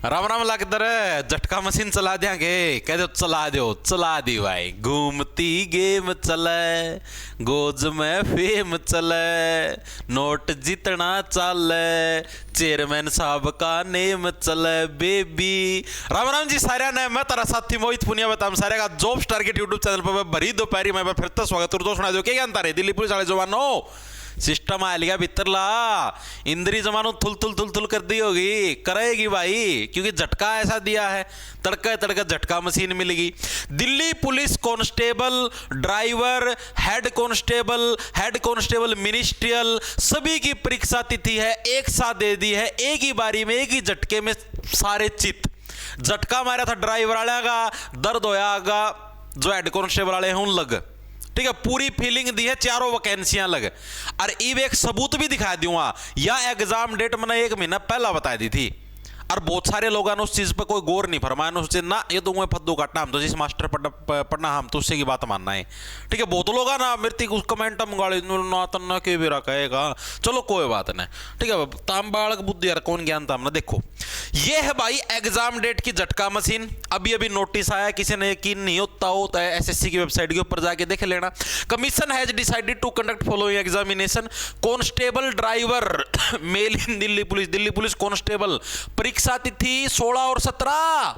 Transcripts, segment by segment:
राम राम लगदर झटका मशीन चला देंगे कह दो चला दी भाई। घूमती गेम चले गोज में फेम चले नोट जितना चले चेयरमैन साहब का नेम चले बेबी। राम राम जी सारे ने मैं तारा साथी मोहित पुनिया बताऊं सारे का जॉब स्टार के यूट्यूब चैनल पर भरी दोपहरी में फिर तो स्वागत कर दो सुना दो क्या जानता रहे दिल्ली पुलिस वाले जवानों सिस्टम आ लिया भीतर ला इंद्री जमानों थुल थुल थुल थुल कर दी होगी करेगी भाई क्योंकि झटका ऐसा दिया है तड़का तड़का झटका मशीन मिलेगी। Delhi police constable driver head constable ministerial सभी की परीक्षा तिथि है एक साथ दे दी है एक ही बारी में एक ही झटके में सारे चित। झटका मारा था ड्राइवर वाले का दर्द होयागा जो हेड कांस्टेबल वाले हैं उन लग ठीक है पूरी फीलिंग दी है चारों वैकेंसियां लग और इब एक सबूत भी दिखा दूंगा या एग्जाम डेट मैंने 1 महीना पहला बता दी थी और बहुत सारे लोगों ने उस चीज पर कोई गौर नहीं फरमाया सोचे ना ये तो फद्दू काटना हम तो जिस मास्टर पढ़ना हम तो उससे की बात मानना है ठीक है। बहुत लोग ना मेरे उस कमेंट मंगाड़ी ना तन्ना के भी कहेगा चलो कोई बात नहीं ठीक है ताम बालक बुद्धि यार कौन ज्ञान था हमने। देखो ये है भाई एग्जाम डेट की झटका मशीन अभी अभी नोटिस आया किसी ने यकीन नहीं होता हो तो एसएससी की वेबसाइट के ऊपर जाके देख लेना। Commission has decided to conduct following examination constable driver male in Delhi police constable परीक्षा तिथि 16 और 17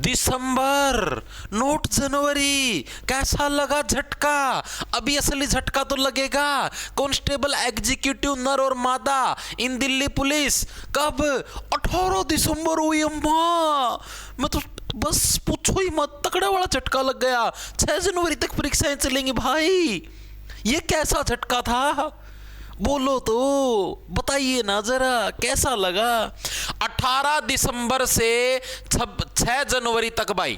दिसंबर नोट जनवरी। कैसा लगा झटका? अभी असली झटका तो लगेगा। कांस्टेबल एग्जीक्यूटिव नर और मादा इन दिल्ली पुलिस कब 18 दिसंबर हुई अम्मा। मैं तो बस पूछो ही मत तकड़ा वाला झटका लग गया। 6 जनवरी तक परीक्षाएं चलेंगी भाई। ये कैसा झटका था बोलो तो बताइए ना जरा कैसा लगा। 18 दिसंबर से 6 जनवरी तक भाई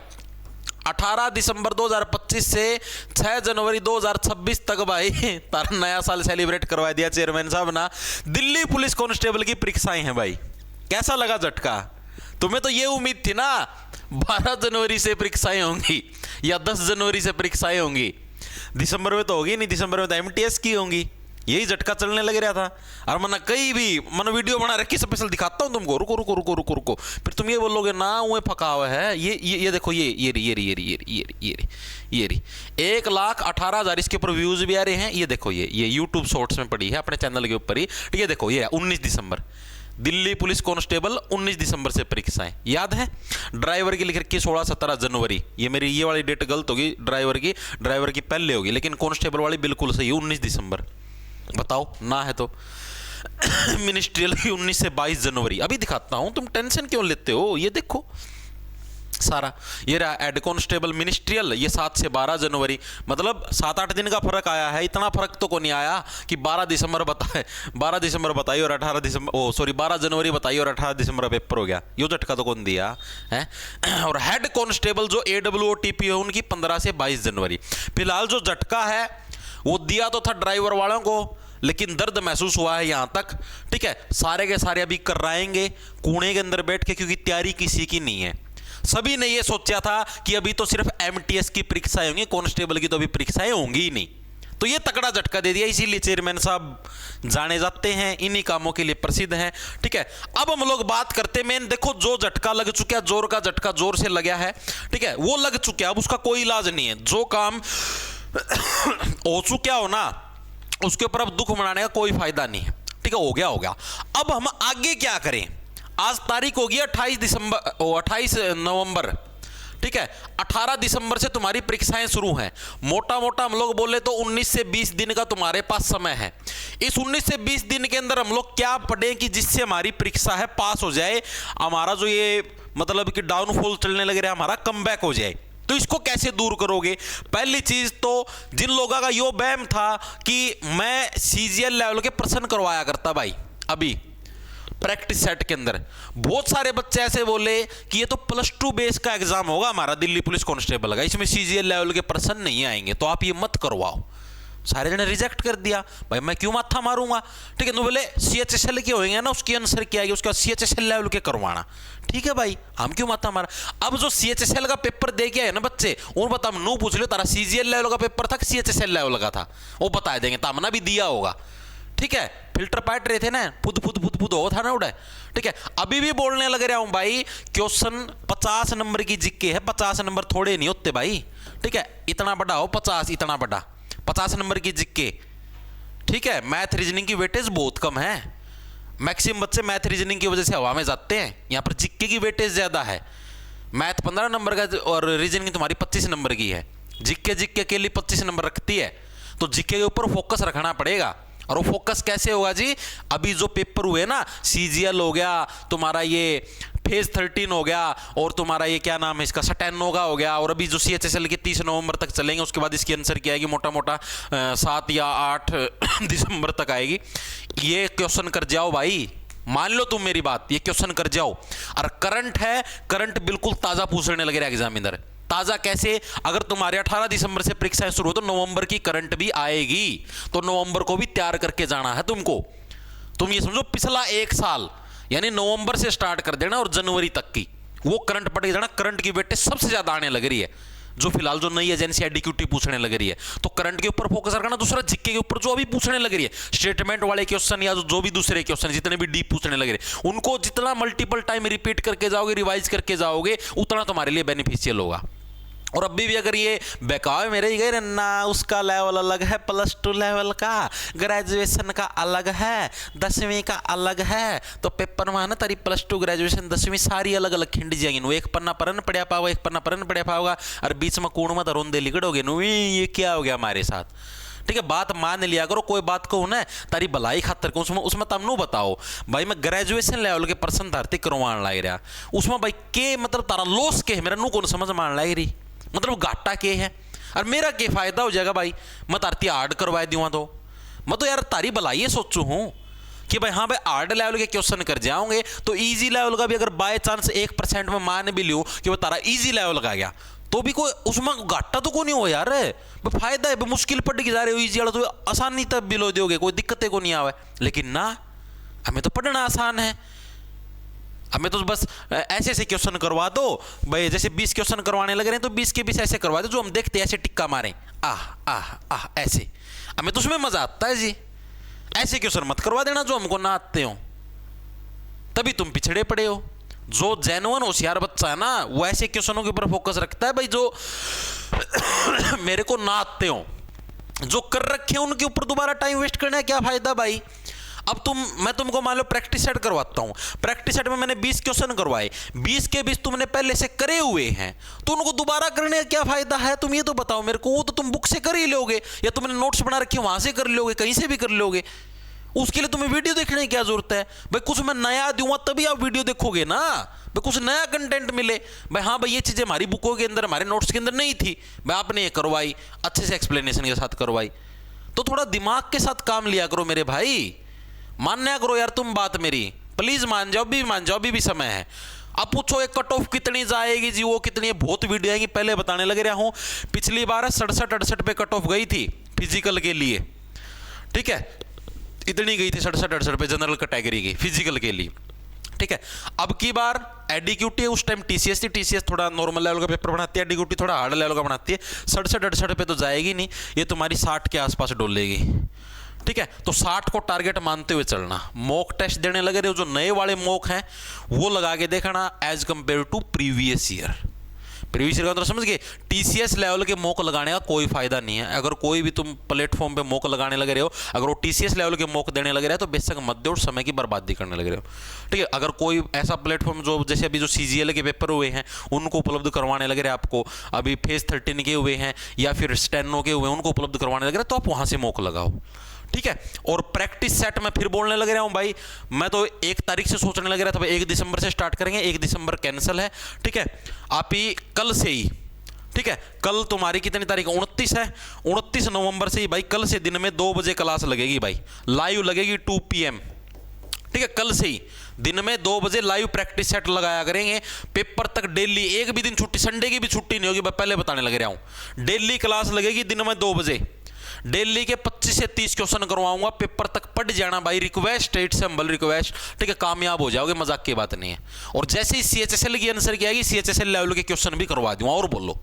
18 दिसंबर 2025 से 6 जनवरी 2026 तक भाई तारा नया साल सेलिब्रेट करवा दिया चेयरमैन साहब ना। दिल्ली पुलिस कांस्टेबल की परीक्षाएं हैं भाई। कैसा लगा झटका? तुम्हें तो ये उम्मीद थी ना 12 जनवरी से परीक्षाएं होंगी या 10 जनवरी से परीक्षाएं होंगी। दिसंबर में तो होगी नहीं, दिसंबर में तो एमटीएस की होंगी। यही झटका चलने लग रहा था और मैंने कई भी मैंने वीडियो बना रखी स्पेशल दिखाता हूं तुमको। रुको फिर तुम ये बोलोगे ना वो फका हुआ है। ये देखो ये रही 1,18,000 इसके ऊपर व्यूज भी आ रहे हैं। ये देखो ये यूट्यूब शॉर्ट्स में पड़ी है अपने चैनल के ऊपर ही। ये देखो ये 19 दिसंबर दिल्ली पुलिस कांस्टेबल 19 दिसंबर से परीक्षाएं याद है। ड्राइवर की लिख रखी 16-17 जनवरी। ये मेरी ये वाली डेट गलत होगी ड्राइवर की पहले होगी लेकिन कांस्टेबल वाली बिल्कुल सही 19 दिसंबर। बताओ ना है तो मिनिस्ट्रियल की 19 से 22 जनवरी। अभी दिखाता हूं तुम टेंशन क्यों लेते हो। ये देखो सारा ये रहा हेड कांस्टेबल मिनिस्ट्रियल ये 7 से 12 जनवरी मतलब 7-8 दिन का फर्क आया है। इतना फर्क तो को नहीं आया कि 12 दिसंबर बताइए और 12 जनवरी बताइए और 18 दिसंबर पेपर हो गया। यो झटका तो कौन दिया है। और हेड कांस्टेबल जो AWOTP है उनकी 15 से 22 जनवरी। फिलहाल जो झटका है वो दिया तो था ड्राइवर वालों को लेकिन दर्द महसूस हुआ है यहां तक ठीक है। सारे के सारे अभी कराएंगे कूड़े के अंदर बैठ के क्योंकि तैयारी किसी की नहीं है। सभी ने ये सोचा था कि अभी तो सिर्फ एमटीएस की परीक्षाएं होंगी कांस्टेबल की तो अभी परीक्षाएं होंगी ही नहीं। तो ये तकड़ा झटका दे दिया। इसीलिए चेयरमैन साहब जाने जाते हैं इन्हीं कामों के लिए प्रसिद्ध हैं ठीक है। अब हम लोग बात करते मेन देखो जो झटका लग चुका है जोर का झटका जोर से लगा है ठीक है वो लग चुका है। अब उसका कोई इलाज नहीं है। जो काम हो चुका हो ना उसके ऊपर अब दुख मनाने का कोई फायदा नहीं है ठीक है। हो गया। अब हम आगे क्या करें? आज तारीख होगी 28 नवंबर ठीक है। 18 दिसंबर से तुम्हारी परीक्षाएं शुरू हैं। मोटा हम लोग बोले तो 19 से 20 दिन का तुम्हारे पास समय है। इस 19 से 20 दिन के अंदर हम लोग क्या पढ़ें कि जिससे हमारी परीक्षा है पास हो जाए। हमारा जो ये मतलब कि डाउनफॉल चलने लग रहा है हमारा कमबैक हो जाए। तो इसको कैसे दूर करोगे? पहली चीज तो जिन लोगों का यो वहम था कि मैं CGL लेवल के प्रश्न करवाया करता भाई अभी प्रैक्टिस सेट के अंदर बहुत सारे बच्चे ऐसे बोले कि ये तो +2 बेस का एग्जाम होगा हमारा दिल्ली पुलिस कांस्टेबल का इसमें CGL लेवल के प्रश्न नहीं आएंगे तो आप ये मत करवाओ। सारे जने रिजेक्ट कर दिया भाई मैं क्यों माथा मारूंगा ठीक है। तो बोले CHSL के होंगे ना उसकी आंसर क्या आएगी उसका CHSL लेवल के करवाना ठीक है भाई हम क्यों माथा मारा। अब जो CHSL का पेपर दे के आए ना बच्चे उन बता नू पूछ लो तारा CGL लेवल का पेपर था CHSL लेवल का था वो बता देंगे तामना भी दिया होगा ठीक है, फिल्टर पाट रहे थे ना, फुद फुद फुद फुद हो था ना उड़ा। ठीक है, अभी भी बोलने लग रहा हूं भाई, क्वेश्चन 50 नंबर की जिक्के है, 50 नंबर थोड़े नहीं होते भाई। ठीक है, इतना बड़ा हो 50, इतना बड़ा 50 नंबर की जिक्के। ठीक है, मैथ रीजनिंग की वेटेज बहुत कम है, मैक्सिमम बच्चे मैथ रीजनिंग की वजह से हवा में जाते हैं, यहां पर जिक्के की वेटेज ज्यादा है। मैथ 15 नंबर का और रीजनिंग तुम्हारी 25 नंबर की है, जिक्के के लिए 25 नंबर रखती है, तो जिक्के के ऊपर फोकस रखना पड़ेगा। और वो फोकस कैसे होगा जी, अभी जो पेपर हुए ना, सीजीएल हो गया तुम्हारा, ये फेज 13 हो गया, और तुम्हारा ये क्या नाम है इसका, स्टेनोगा हो गया, और अभी जो सीएचएसएल के 30 नवंबर तक चलेंगे, उसके बाद इसकी आंसर क्या आएगी, मोटा मोटा 7 या 8 दिसंबर तक आएगी। ये क्वेश्चन कर जाओ भाई, मान लो तुम मेरी बात, ये क्वेश्चन कर जाओ। और करंट है, करंट बिल्कुल ताजा पूछने लगे एग्जामिनर। ताजा कैसे, अगर तुम्हारे 18 दिसंबर से परीक्षाएं शुरू हो तो नवंबर की करंट भी आएगी, तो नवंबर को भी तैयार करके जाना है तुमको। तुम ये समझो पिछला 1 साल यानी नवंबर से स्टार्ट कर देना और जनवरी तक की वो करंट पढ़ के जाना। करंट की वेटेज सबसे ज्यादा आने लग रही है, जो फिलहाल जो नई एजेंसी एडीक्यूटी पूछने लग रही है, तो करंट के ऊपर फोकस रखना। दूसरा जिक्के के ऊपर जो अभी पूछने लग रही है, स्टेटमेंट वाले क्वेश्चन या जो भी दूसरे क्वेश्चन जितने भी डीप पूछने लग रहे, उनको जितना मल्टीपल टाइम रिपीट करके जाओगे, रिवाइज करके जाओगे, उतना तुम्हारे लिए बेनिफिशियल होगा। और अभी भी अगर ये बेकार मेरे ही गए ना, उसका लेवल अलग है, +2 लेवल का, ग्रेजुएशन का अलग है, 10वीं का अलग है, तो पेपर में ना तारी +2 ग्रेजुएशन 10वीं सारी अलग अलग खिंड जाएंगी। नु एक पन्ना परन पढ़िया पाओगे, एक पन्ना परन पढ़िया पाओगा, और बीच में कूण में तो रोंदे लिगड़ोगे, नु ये क्या हो गया हमारे साथ। ठीक है, बात मान लिया करो, कोई बात को ना तारी भलाई खातर को उसमें तमनु बताओ भाई, मैं ग्रेजुएशन लेवल के पर्सन धरती करवाने लग रहा, उसमें भाई के मतलब तारा लॉस के है, मेरा नु कौन समझ मान लग रही, मतलब घाटा के है, और मेरा के फायदा हो जाएगा भाई, मैं तारती हार्ड करवा दूंगा, तो मैं तो यार तारी भलाई सोचू हूं कि भाई हाँ भाई हार्ड लेवल के क्वेश्चन कर जाओगे, तो इजी लेवल का भी अगर बाय चांस 1% में मान भी लूं कि वो तारा इजी लेवल का गया, तो भी कोई उसमें घाटा तो को नहीं हो यार, फायदा है। मुश्किल पड़ के जा रहे हो, इजी वाला तो आसानी तब बिलो दोगे, कोई दिक्कतें को नहीं आवे। लेकिन ना, हमें तो पढ़ना आसान है, हमें तो बस ऐसे ऐसे क्वेश्चन करवा दो भाई, जैसे 20 क्वेश्चन करवाने लग रहे हैं तो 20 के 20 ऐसे करवा दो जो हम देखते हैं, ऐसे टिक्का मारें आह आह आह ऐसे, हमें तो उसमें मजा आता है जी। ऐसे क्वेश्चन मत करवा देना जो हमको ना आते हो, तभी तुम पिछड़े पड़े हो। जो जेन्युइन होशियार बच्चा है ना, वो ऐसे क्वेश्चनों के ऊपर फोकस रखता है भाई, जो मेरे को ना आते हो, जो कर रखे हैं उनके ऊपर दोबारा टाइम वेस्ट करना है, क्या फायदा भाई। अब मैं तुमको मान लो प्रैक्टिस सेट करवाता हूं, प्रैक्टिस सेट में मैंने 20 क्वेश्चन करवाए, 20 के 20 तुमने पहले से करे हुए हैं, तो उनको दोबारा करने का क्या फायदा है, तुम ये तो बताओ मेरे को। वो तो तुम बुक से कर ही लोगे, या तुमने नोट्स बना रखे वहां से कर लोगे, कहीं से भी कर लोगे, उसके लिए तुम्हें वीडियो देखने की क्या जरूरत है भाई। कुछ मैं नया दूंगा तभी आप वीडियो देखोगे ना भाई, कुछ नया कंटेंट मिले भाई। हाँ भाई, ये चीजें हमारी बुकों के अंदर, हमारे नोट्स के अंदर नहीं थी भाई, आपने ये करवाई, अच्छे से एक्सप्लेनेशन के साथ करवाई, तो थोड़ा दिमाग के साथ काम लिया करो मेरे भाई, मानना करो यार तुम बात मेरी, प्लीज मान जाओ, भी मान जाओ, अभी भी समय है। अब पूछो एक कट ऑफ कितनी जाएगी जी, वो कितनी है, बहुत वीडियो आएंगी, पहले बताने लग रहा हूं। पिछली बार 67-68 पे कट ऑफ गई थी फिजिकल के लिए, ठीक है, इतनी गई थी 67-68 पे जनरल कैटेगरी की फिजिकल के लिए, ठीक है। अब की बार एडीक्यूटी, उस टाइम टीसीएस थी, टीसीएस थोड़ा नॉर्मल लेवल का पेपर बनाती है, एडीक्यूटी थोड़ा हार्ड लेवल का बनाती है, 67-68 पे तो जाएगी नहीं, ये तुम्हारी 60 के आसपास डोलेगी, ठीक है। तो 60 को टारगेट मानते हुए चलना। मॉक टेस्ट देने लगे रहे, जो नए वाले मॉक हैं वो लगा के देखना as compare to previous year. Previous year का मतलब समझ गए, टीसीएस लेवल के मॉक लगाने का कोई फायदा नहीं है। अगर कोई भी तुम प्लेटफॉर्म पे मॉक लगाने लगे रहे हो, अगर वो टीसीएस लेवल के मॉक देने लगे रहे तो बेशक मत दो, समय की बर्बादी करने लगे रहे हो, ठीक है। अगर कोई ऐसा प्लेटफॉर्म जो जैसे अभी जो सीजीएल के पेपर हुए हैं उनको उपलब्ध करवाने लगे रहे, आपको अभी फेज 13 के हुए हैं या फिर स्टेनो के हुए हैं उनको उपलब्ध करवाने लगे रहे, तो आप वहां से मॉक लगाओ, ठीक है। और प्रैक्टिस सेट में फिर बोलने लग रहा हूं भाई, मैं तो 1 तारीख से सोचने लग रहा था भाई 1 दिसंबर से स्टार्ट करेंगे, 1 दिसंबर कैंसिल है, ठीक है। आप ही कल से ही, ठीक है, कल तुम्हारी कितनी तारीख, 29 है, 29 नवंबर से ही भाई कल से दिन में 2 बजे क्लास लगेगी भाई, लाइव लगेगी 2 PM, ठीक है। कल से ही दिन में 2 बजे लाइव प्रैक्टिस सेट लगाया करेंगे, पेपर तक डेली, एक भी दिन छुट्टी, संडे की भी छुट्टी नहीं होगी, मैं पहले बताने लग रहा हूं। डेली क्लास लगेगी दिन में 2 बजे, डेली के 25 से 30 क्वेश्चन करवाऊंगा, पेपर तक पढ़ जाना भाई, रिक्वेस्ट, इट्स हम्बल रिक्वेस्ट, ठीक है, कामयाब हो जाओगे, मजाक की बात नहीं है। और जैसे ही सीएचएसएल की आंसर की आएगी, सीएचएसएल लेवल के क्वेश्चन भी करवा दूंगा, और बोलो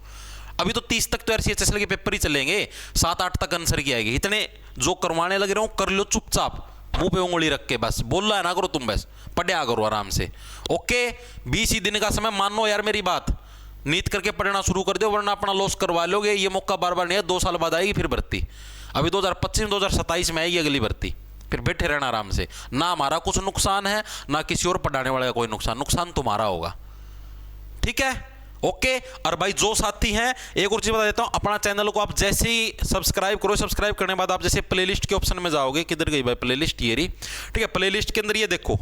अभी तो 30 तक तो यार CHSL के पेपर ही चलेंगे, 7-8 तक आंसर की आएगी। इतने जो करवाने लगे रहो कर लो चुपचाप, मुंह पे उंगली रख के, बस बोल रहा है ना करो तुम, बस पढ़ा करो आराम से। ओके 20 ही दिन का समय, मानो यार मेरी बात, नीट करके पढ़ना शुरू कर दो, वरना अपना लॉस करवा लोगे। ये मौका बार बार नहीं है, 2 साल बाद आएगी फिर भर्ती। अभी 2025-2027 में आएगी अगली भर्ती, फिर बैठे रहना आराम से। ना हमारा कुछ नुकसान है, ना किसी और पढ़ाने वाले का कोई नुकसान, नुकसान तुम्हारा होगा। ठीक है, ओके। और भाई जो साथी हैं, एक और चीज बता देता हूं, अपना चैनल को आप जैसे ही सब्सक्राइब करो, सब्सक्राइब करने के बाद आप जैसे प्लेलिस्ट के ऑप्शन में जाओगे, किधर गई भाई प्लेलिस्ट, ये रही। ठीक है, प्लेलिस्ट के अंदर ये देखो,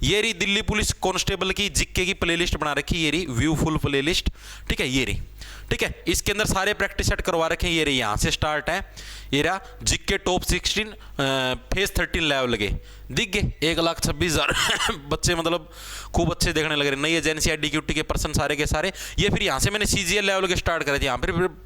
ये रही दिल्ली पुलिस कांस्टेबल की जीके की प्लेलिस्ट बना रखी, ये रही व्यू फुल प्लेलिस्ट। ठीक है, ये रही। ठीक है, इसके अंदर सारे प्रैक्टिस सेट करवा रखे हैं। ये रही, यहां से स्टार्ट है, ये रहा जीके टॉप 16 फेज 13 लेवल लगे, दिख गए 1,26,000 बच्चे, मतलब खूब अच्छे देखने लग रहे। नई एजेंसी DQT के पर्सन सारे के सारे। ये फिर यहाँ से मैंने CGL लेवल के स्टार्ट करे थे, यहाँ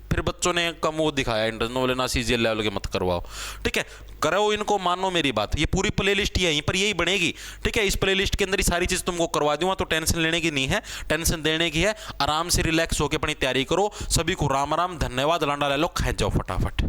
फिर बच्चों ने कम वो दिखाया, इंटरेस्ट बोले ना CGL लेवल के मत करवाओ। ठीक है, करो इनको, मानो मेरी बात, ये पूरी प्लेलिस्ट यहीं पर यही बनेगी। ठीक है, इस प्लेलिस्ट के अंदर ही सारी चीज़ तुमको करवा दूंगा, तो टेंशन लेने की नहीं है, टेंशन देने की है। आराम से रिलैक्स होकर अपनी तैयारी करो। सभी को राम राम, धन्यवाद, लांडा ले लो, खा जाओ फटाफट।